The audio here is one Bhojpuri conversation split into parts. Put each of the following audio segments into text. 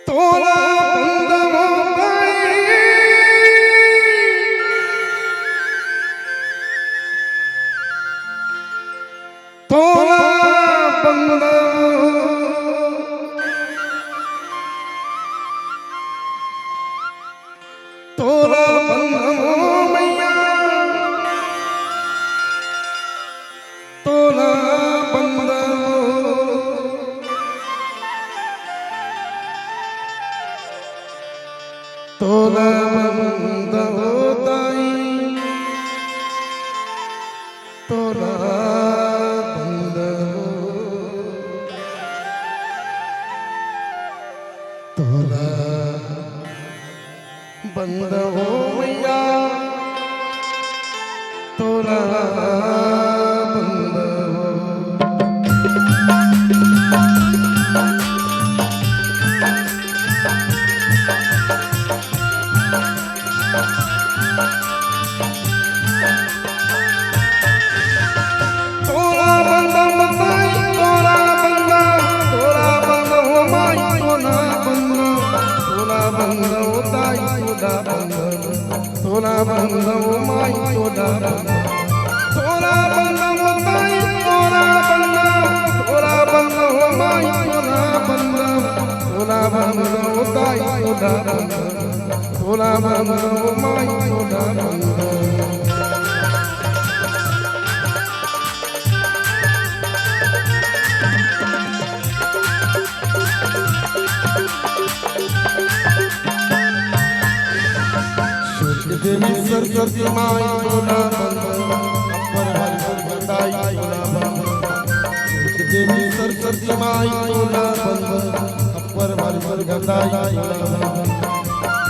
तोला बंद होताई तोला बंद हो तोला बंद हो मैया तोला बंद हो तोला बंद हो माई तोला तोला बंद हो माई तोला बंद तोला बंद हो माई तोला बंद तोला बंद हो ताई तोला बंद हो माई तोला बंद देवी सरस्वती माई तोला बंद अपर हर बताई तोला बंद देवी सरस्वती माई तोला बंद अपर हर बताई तोला बंद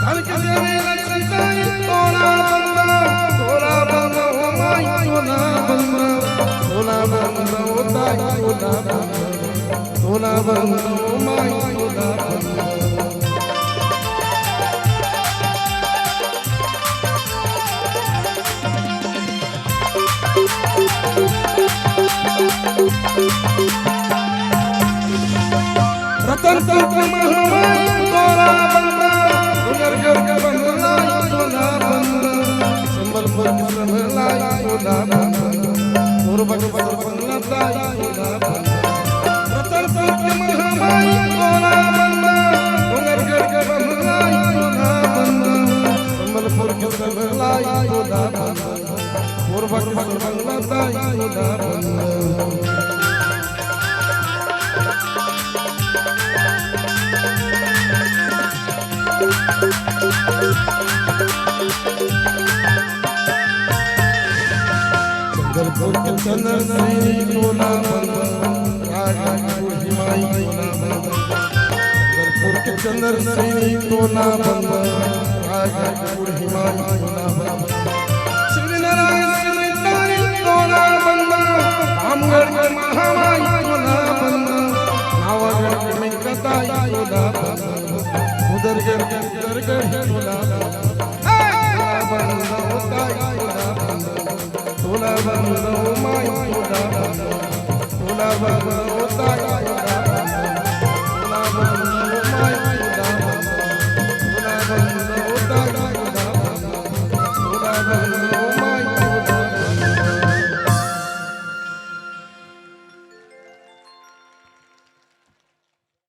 धन के देवी लक्ष्मी तोला बंद हो माई तोला बंद होताई तोला बंद हो माई तोला बंद रतन तक महमाई तोला बंद गुजर कर बंदलाई तोला बंद संबलपुर संभलाई तोला बंद पूर्व बंदलाई तोला बंद रतन तक महमाई तुला बंद पूर्वक सुरंगताई तुला बंद चंद्रपुर के चंद्र श्री तुला बंद राजपुर हिमाई तुला बंद चंद्रपुर के चंद्र श्री तुला बंद राजपुर हिमाई तुला बंद श्री नारायण तुला बंद रामगढ़ के महामाई तुला बंद नावगढ़ के मिंकताई तुला बंद उधरगढ़ के उधरगढ़ तुला बंद होताई तुला बंद माई तुला बंद होताई